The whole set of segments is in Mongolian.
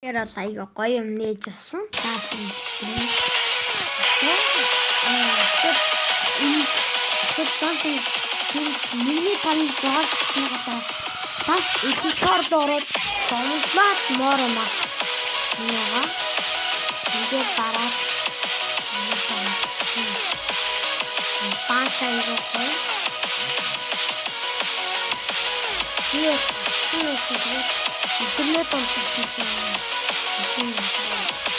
Тэр бол аяга гоё юм нээж авсан. Таасан юм. Миний таны зоог чигээр бас эдгээр дөрөв томлоод морона. Яа. Тэгээд бараад панчаа өгөө. Тэгээд сүүсээ интернет онцлог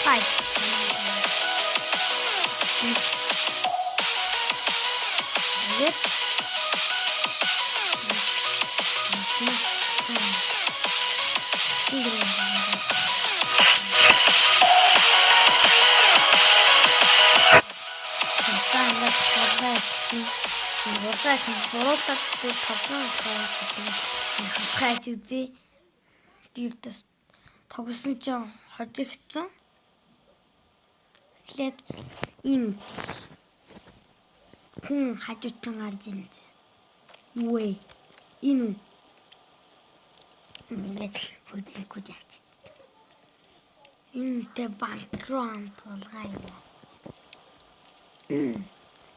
Бай. Нет. Тогсон ч хожигдсон. Эхлээд ийм хүн хажуутан гарч ирнэ. Юу вэ? Энэ ингээд хөдлөнгүүд яач. Энэтэй банк руу амтуулгаа юм.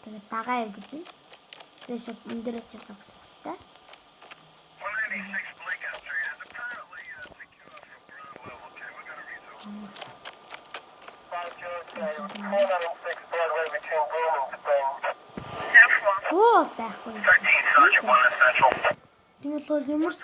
Тэгээд багаа яв гэж. Тэгээд шууд энэ дээр ч зогсох хэрэгтэй. Оо, байхгүй. Тэгвэл бол ямар ч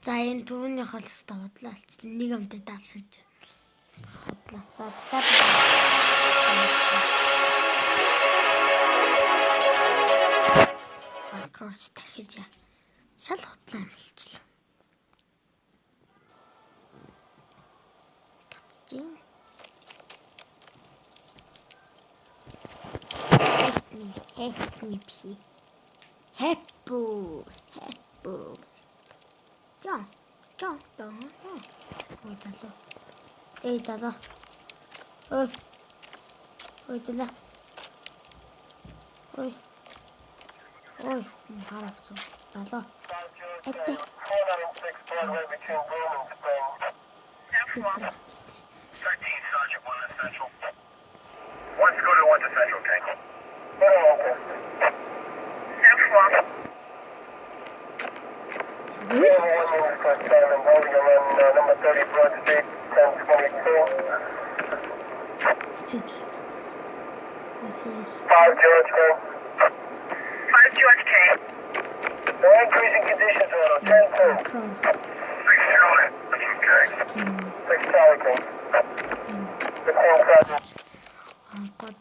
За энэ түрүүний холстой бодлоо алчлаа. Нэг амтай даасан чинь. Бодлоо. За макрош дахиж шал хотлоо юм болчихлоо. Татчих. Хэппу. Ча. Ой залуу. Залуу. Ой залуу. Ой, харах зүг. Залуу. Этэ. 13 Sergeant 1 Essential. One Scooter 1 to Central Tank. Number 30 Broad Street, 1022. 5 George K. 5 George K. No increasing conditions are 10-2. 6 Charlie. Okay. 6 Charlie K. 15 Sergeant. Angkot.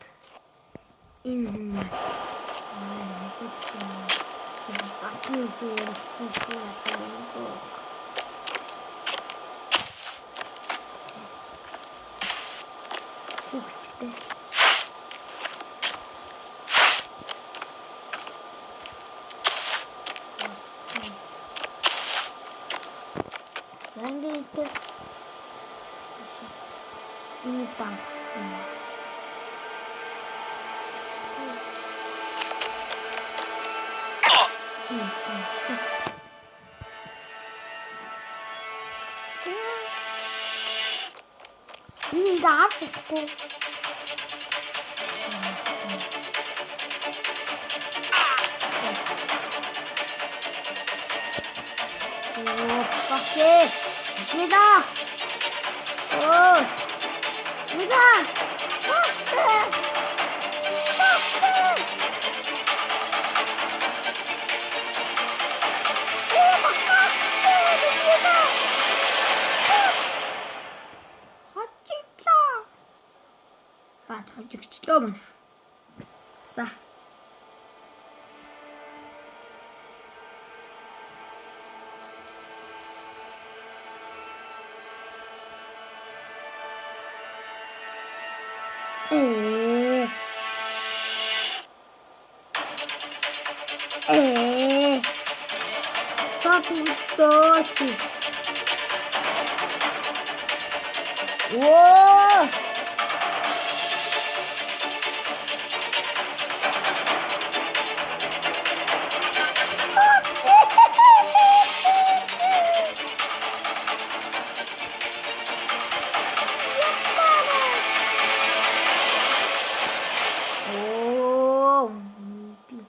Ini. Aku tuh cici atau itu. Ukti. Jangan itu. Ini bangsnya. Ini dapet kok. Oke, bismillah. Oh, bismillah. Хожигчлоо мөн. За. Ee. Сотвостоочи. Whoa! Oh, maybe.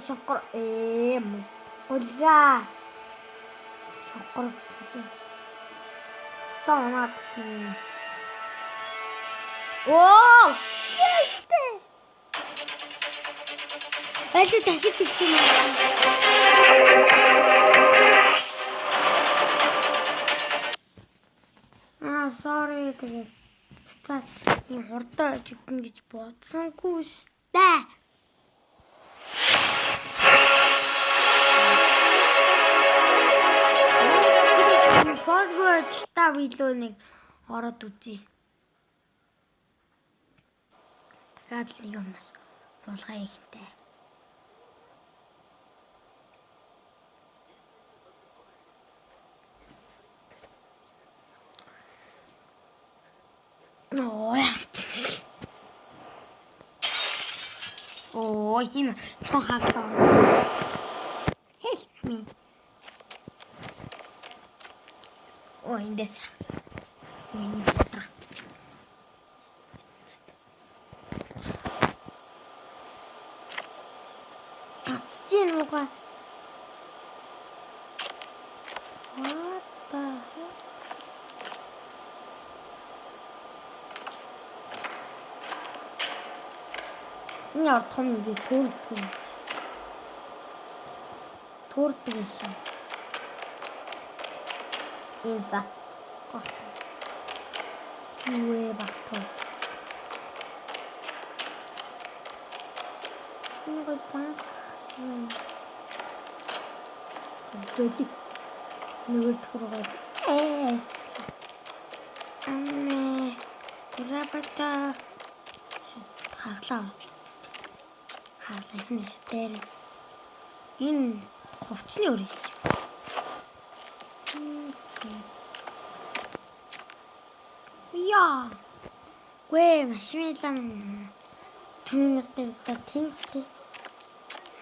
Шокор улга шокор гэсэн чинь цаанаад тийм. Оо! Ястэй. Аль дахиж ирсэн юм. Sorry тэгээд буцаад юм хурдаа жигдэн гэж бодсонгүй штэ. Фолгоч та видео нэг ороод үзье. Дахиад нэг юмнаас болгоё ихтэй. Оо энэ цон хаглаа. Help me. Ой эндээс. Энэ бодрах. Атчин уга. What the heck? Яар том би төрлөг. Төрдөг юм. Инта. Үе багтос. Нэг банк. Тэсбэли. Нөгөө төрөг. Амэ. Рабата. Хаглаа. Хаалаа хинээс дээр. Энэ хувцсны өрөөс. Яа. Гүй машинлан түрүүнийх дээр та тэмхтэй.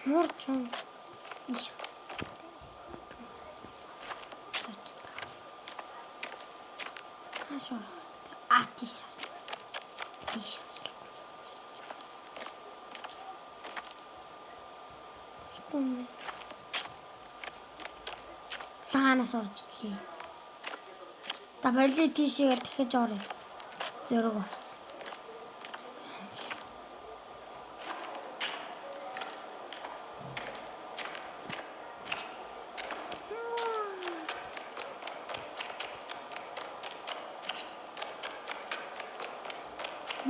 Мурчун. Иш. Хашоорс. Артис. Ишс. Саанаас орж ирлээ. Та болий тийшээ дахиж орё. Зөрөг орсон.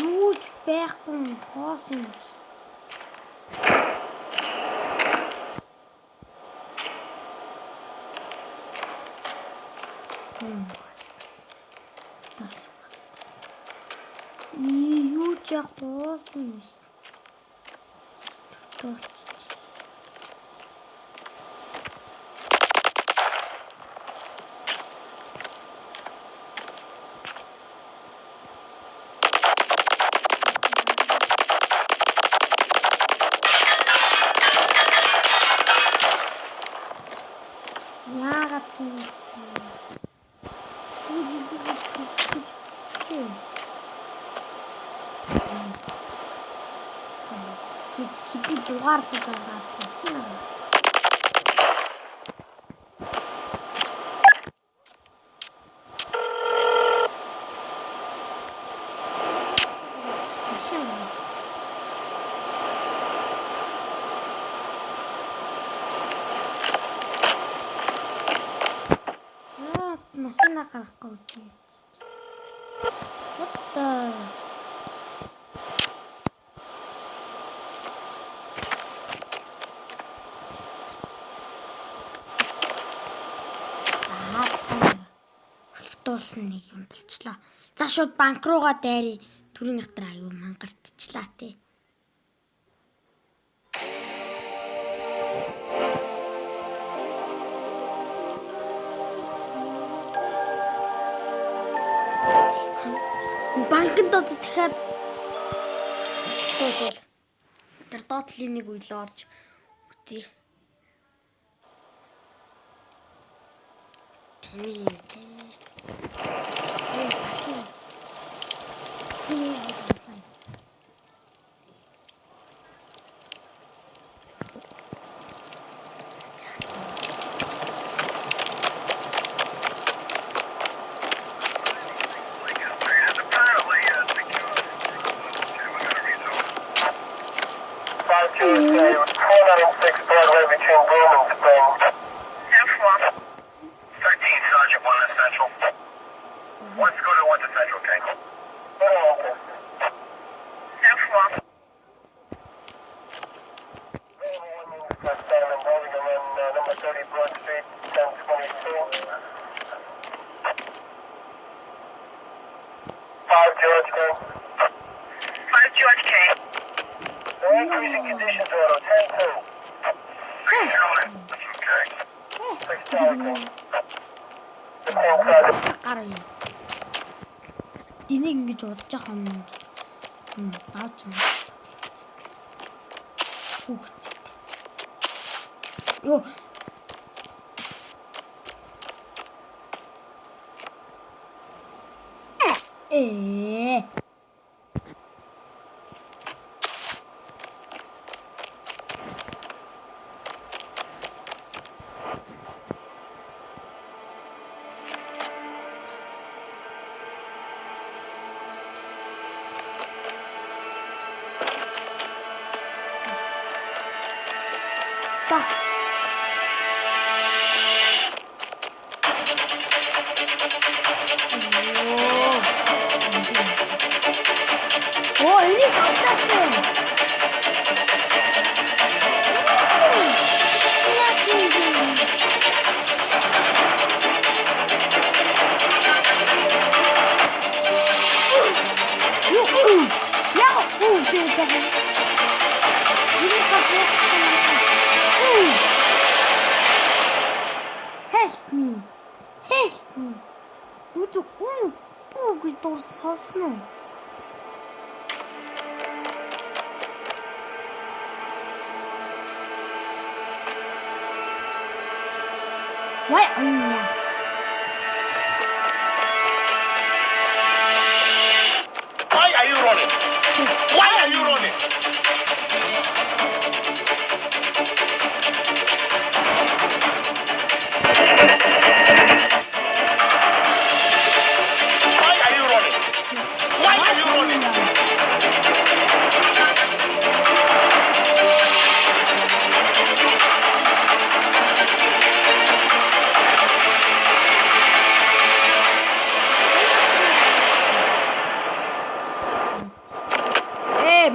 Юуч байхгүй хоосон юм. Юу ч яахгүй юм. Төгтөөч. Яагаад ч юм. Хипи дугаар л байгаа юм. Машин. Машина гарахгүй үгүй. What the дуусна нэг юм болчлоо. За шууд банк руугаа дайрыг. Түрүүнийх дээр аюу мангартчлаа тий. Банкнд доод дахиад тэр доотлын нэг үйлөө орж үзье. Тэмээ. Broadway between Broome and Spring. 13 Sergeant, 1 to Central. One Scooter, 1 to Central, King. Number 30 Broad Street, 1022. 5 George, King. 5 George, King. The increasing conditions are on 10-2. Гараа. Динийг ингэж удаж байгаа юм. Дааж юм. Хүүхчтэй. Йоо. Help me. Гэж дууссан уу? Why are you here? Why are you running? Why are you running?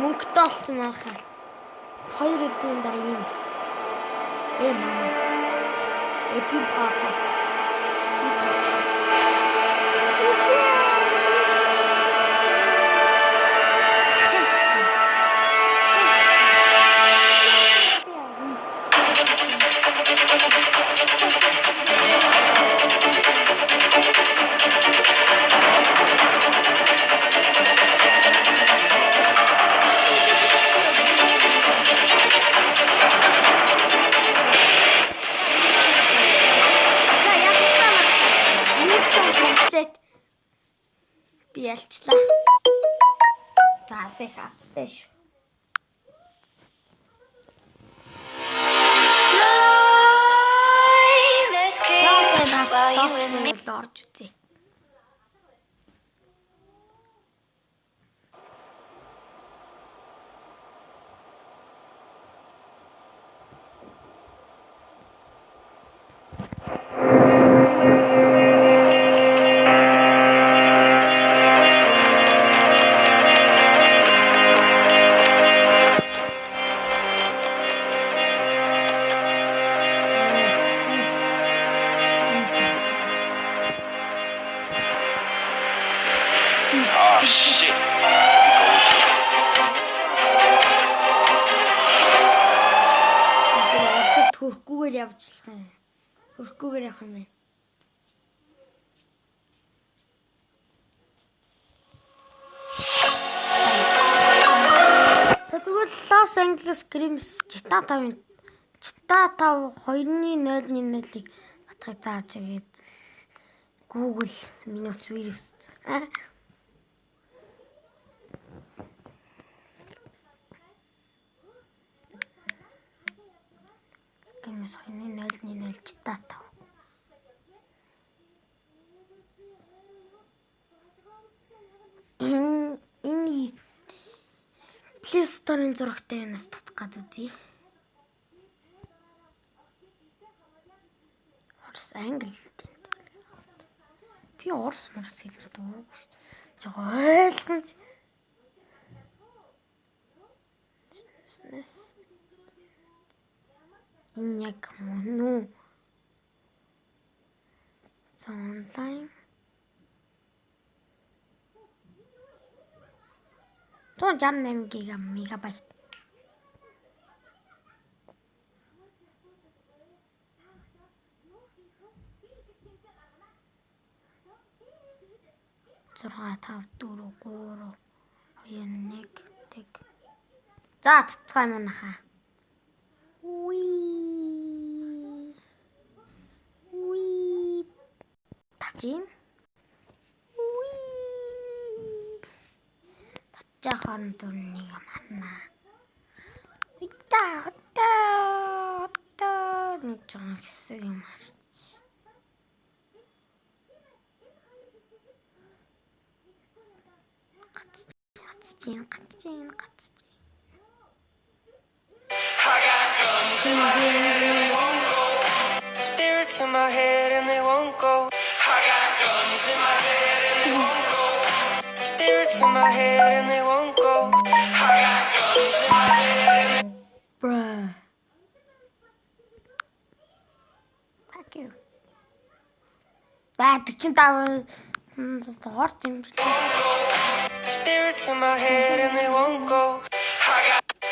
Мөнгөтэй олсон мархаа. 2 өдрийн дараа юм. Мама. Эпи папа. Би ялчлаа. За зэх хацтай шүү. Орж үзье. явуулах юм. Өрхгүйгээр явах юм байна. Тэгвэл Los Angeles Grims GTA 2.0-ыг татахыг зааж өгье. Google минут вирус. Grims 2.0 GTA 5. Энэ Play Store-ын зурагтай юунаас татах гээд үзье. Орос англи. Би орос хэлээд дууг шүү. Жог ойлгомж. Энэ яг мөн үү? Онлайн 168 мегабайт. Зурга 5 4 3 2 1 тэг. За татцгаая манайхаа. Уи. Тачим. Жахан дүрнийг манаа. Та нэг жоо хэсэг юм харч. Гацчих. Spirits in my head and they won't go. I got guns in my head and they won't go. Spirits in my head and they won't go. I got guns in my head. Bruh. Fuck you. Баа 45 доор юм. Spirits in my head and they won't go. I got guns.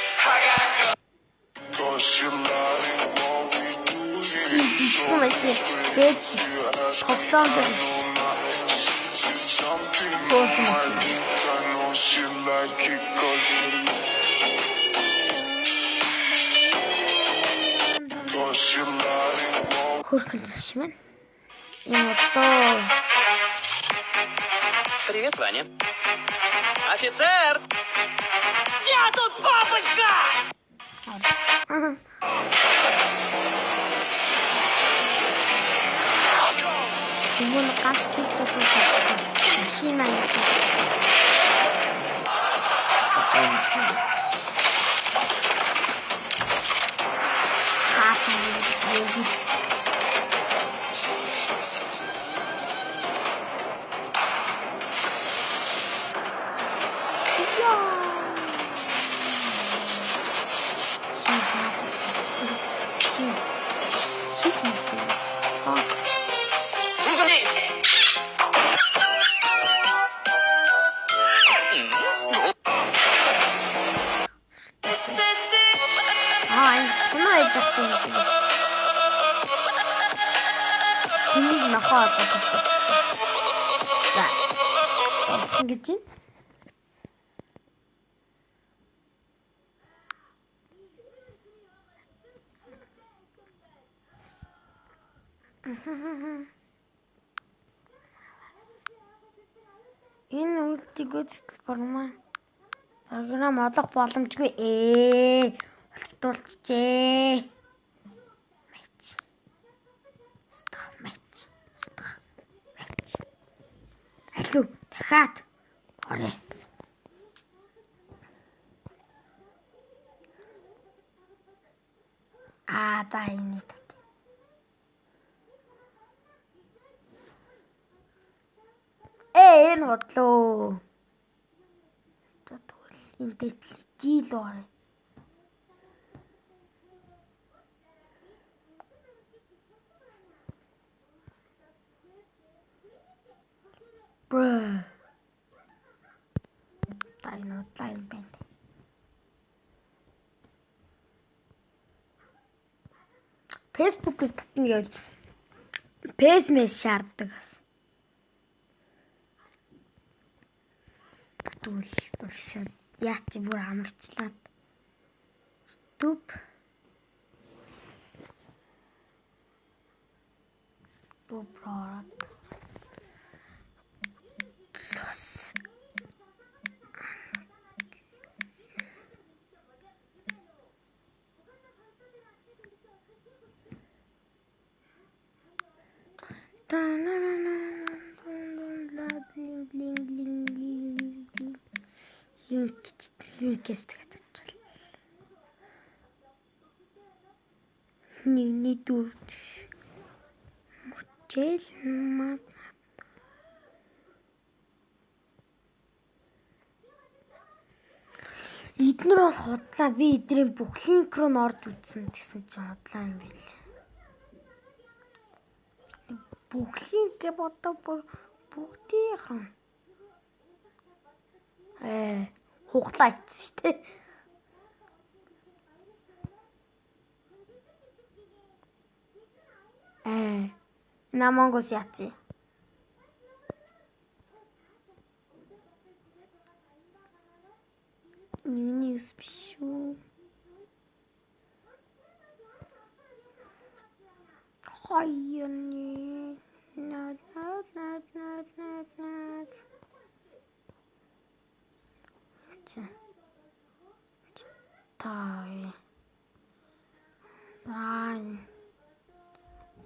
Cause you lying while we do it. Come on, see. Big. Something. Something on my dick, I know she like it cause you lying while Хөрхөл биш мэн. Яагаад? Привет, Ваня. Офицер! Я тут папочка! Тэгвэл ганц TikTok машина юм. Хаасан юм. Тэнийг нохоо олох. За. Болсон гэж юм. Энэ үлдгийг үзэл програм олох боломжгүй олдуулчихжээ. Матч. Алуу дахиад орё. За энэ тат. Энэ бодлоо. Тэгвэл энэ дэтэл жил орё. Bruh. Time band. Facebook-с татна гэж пэсмэс шаарддаг бас. Тэгвэл шууд яа чи бүр амарчлаад. Түп. Тупраад. Лос. Линкээс тэгээд очвол. Нэг дүр. Мөчэл маа. Эднэр бол худлаа. Би эдрийн бүх линк руу н орж үзсэн гэсэн чинь худлаа юм байл. Бүх линкээ бодоо бүр бүгдийнх нь. Хуглаа хийсэн шүү дээ. Намангус яац. Ньюс биш үү? Хайяны. Над. Тай.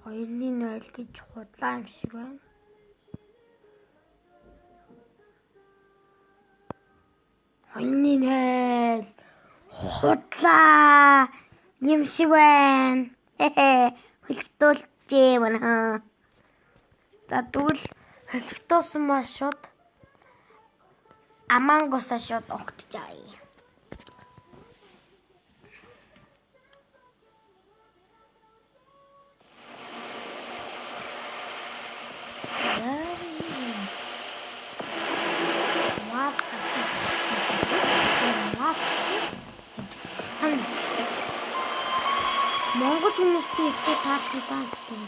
Хоёрын 0 гэж худлаа юм шиг байна. Хоёрын 0 худлаа юм шиг байна. Хөлтүүлжээ байна. За тэгвэл хөлтөөсөн маш шууд Амангусаа шууд огтжаая. Монгол хүмүүстэй ихтэй таарсан таа гэдэг.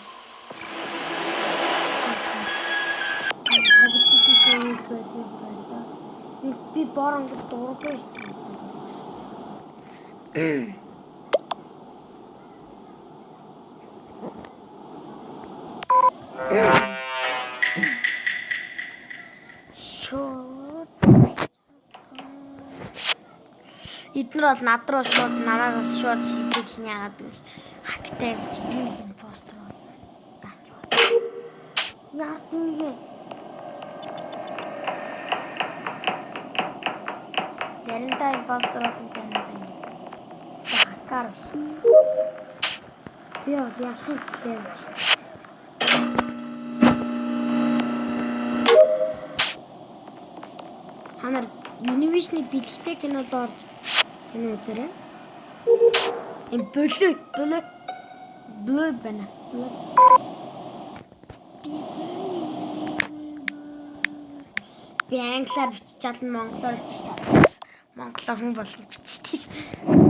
Би борон дургүй. Эднэр бол над руу шууд намайг шууд шийдэлнэ яагаад гэвэл хактай юм чи юм постэр бол. Яа тийм. Заримдаа постэр болсон заримдаа. Хакаар. Би бол яасан гэсэн. Ханаар Univision-ы бэлгтэй кинод орж кино үзэрэй. Блэ байна. Би англиар бичиж чадна, монголоор бичиж чадна. Монголоор хүн болгож бичдэг шүү дээ.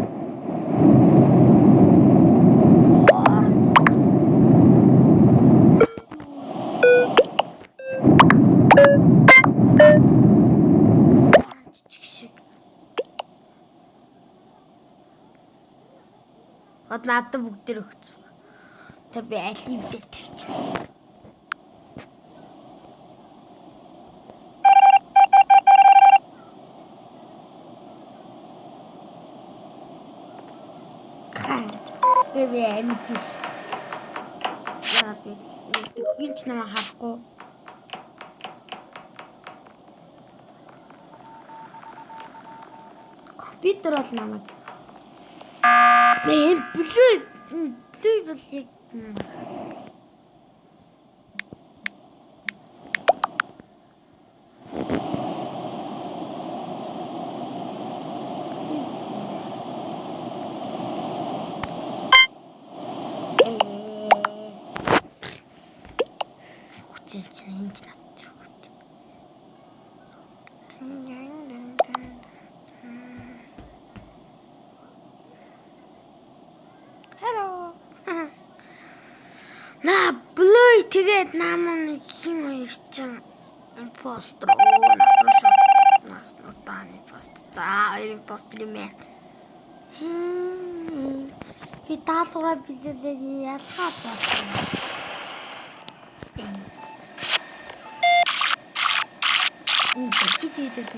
Надад бүгд дээр өгсөн. Тэг би алив дээр тавьчихсан. Тэг би амтиш. Яагаад хинч намайг харахгүй. Компьютер бол намайг блue бол яг Наа блой тэгээд намын хин хоёр чин импостер надад шууд нас нутааны пост. За хоёр импостер юм ээ. Би таалуура бизэлээ ялхаа байна. Энэ бэлчит хийдэг.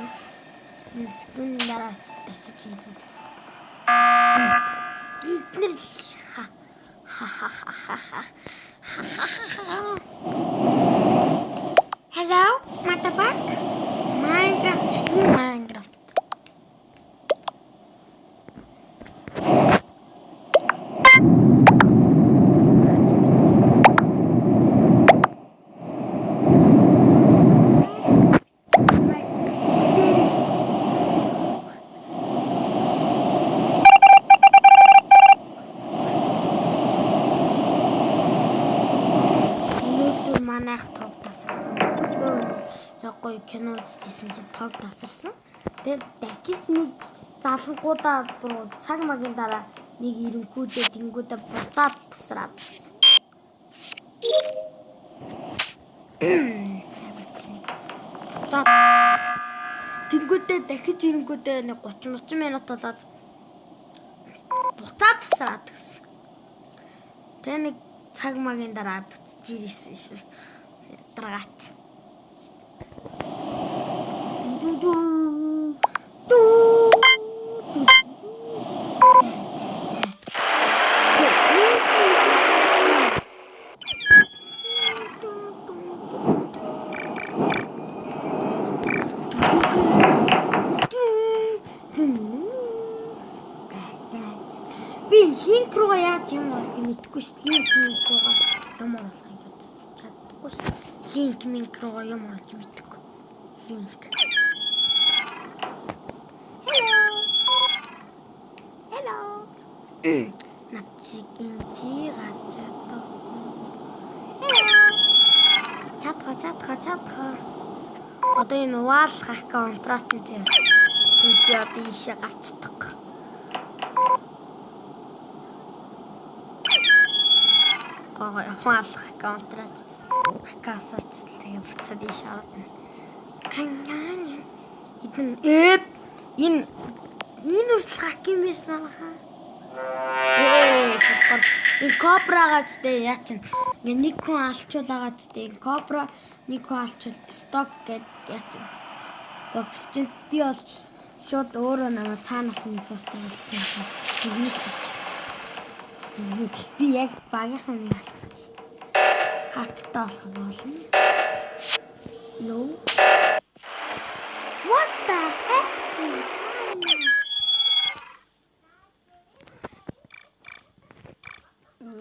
Скин дараач дахиж хийлүүлээс. Гиднэр Hello, Matabak? Minecraft. Гоё кино үзчихсэн чинь тог тасарсан. Тэгээд дахиж нэг залангуудаа бүр цаг магийн дараа нэг ирэнгүүдээ тэнгүүдээ буцаад тасраад байсан. Буцаад тэнгүүдээ дахиж ирэнгүүдээ нэг 30 минут болоод буцаад тасраад байсан. Тэгээд нэг цаг магийн дараа буцаж ирсэн шүү. Дараат. Би линк руу яаж юм болохыг мэдэхгүй шүү. Линк руу юм оруулахыг чаддаггүй шүү. Линк руу юм оруулж мэдэхгүй. Link. Hello. Начигинчи гарч чадах. Чадах. Одоо энэ уаалах аккаунтратын зэ. Тэг би одоо ийшээ гарч чадах. Гоо уаалах аккаунтрат. Аккаусаач тэгээ буцаад ийшээ аваад. Энэ үрсэл хак юм биш манайхаа. Шатгал. Энэ кобрагац дээ яа чин. Ингээ нэг хүн алчуулаагац дээ. Энэ кобра нэг хүн алчуул стоп гэд яа чин. Зогсож чинь би бол шууд өөрөө намайг цаанаас нэг постэр болсон. Би яг багийнхаа нэг алчиж. Хактаа болох болно. No. What the heck?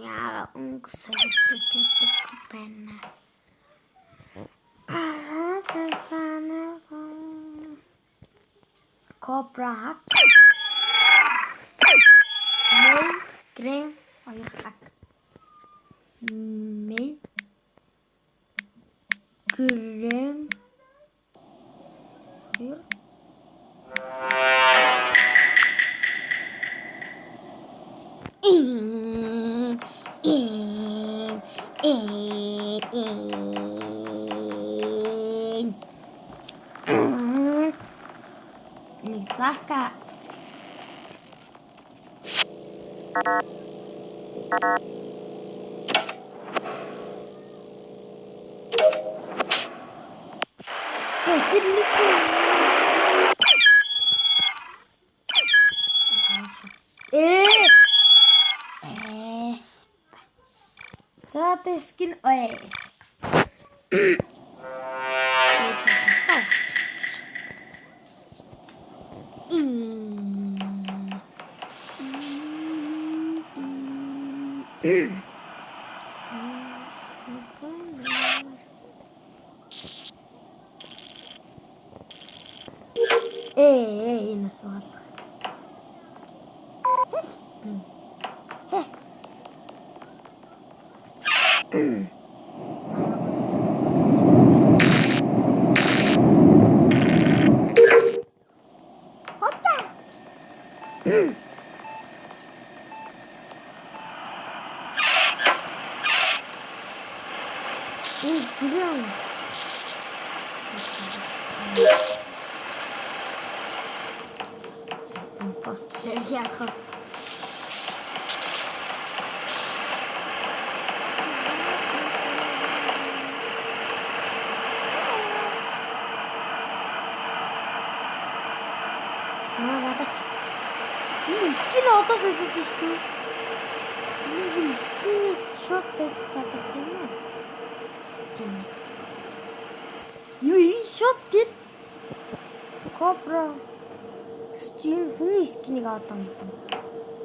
Яа, өнгөсөлтөд байна. Cobra hack. No drink oil hack. Me. Green. Here. Nizaka. Зато скин ой. Эй, назвал. Гүрэн. Пост яг. Надаач. Энэ скин одоо солиод шүү дээ. Энэ скинээс шууд солих чадвартай юм аа. Скин. Юу энэ шууд тийм Кобра скин хүний скинийг аваад байгаа юм.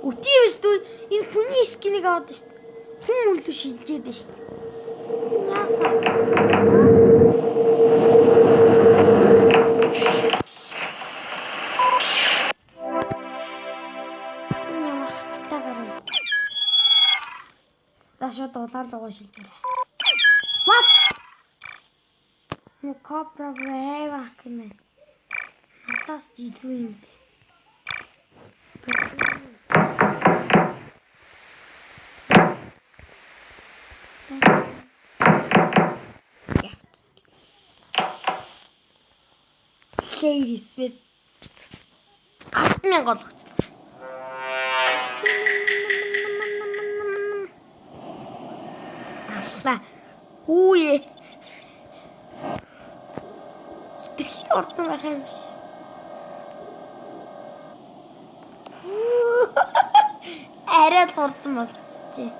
Үгүй юм шүү дээ. Энэ хүний скинийг аваад шүү дээ. Хүн үлдээ шилжээд шүү дээ. Яасан? Шууд улаалгаа шилжээ. What? Ну кобра брэва кэмэ. Натас илүү юм бэ. Хейрис бит. 10,000 олгочлаа. Үе. Хитрхи ордон байх юм биш. Арай л ордон болгочихжээ.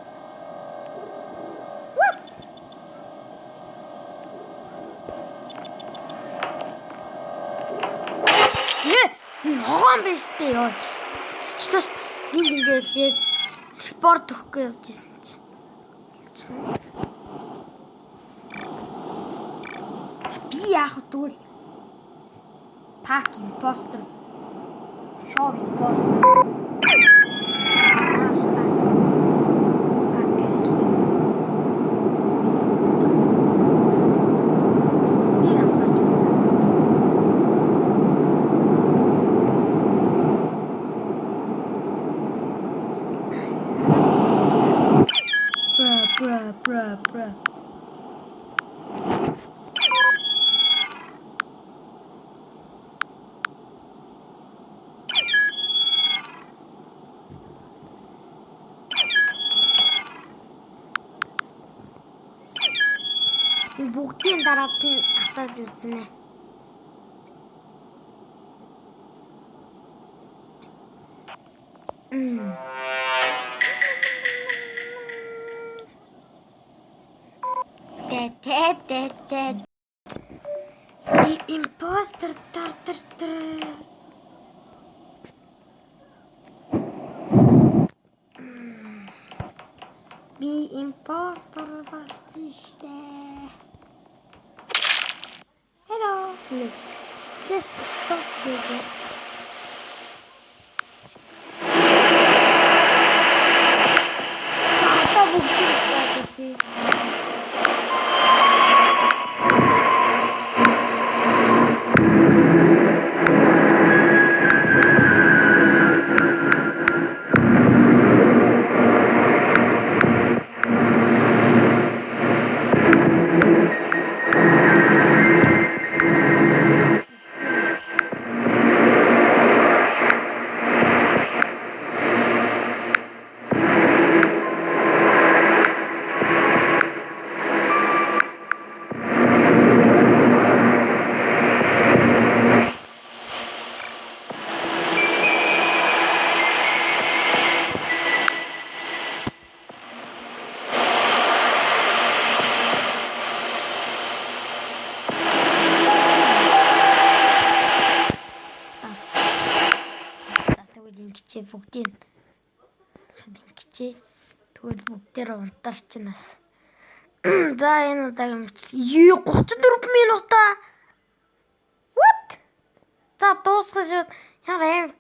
Ногоон биш дээ ёо. Төчлөөс энд ингээл яг спорт өгөхгүй явж исэн чи. Яах вэ тэгвэл пак импостер шоу импостер бра бүгдийн дараад нь асааж үзнэ. Тэ. Импостер тартар. Би импостер болсон штэ. Hello. Let's stop the watch. Тата бүгд сатти. Чи бүгдийг ингэчээ. Тэгвэл бүгдээр унтарчнаас. За энэ удаагийн 34 минута. What? За дуусгаж яа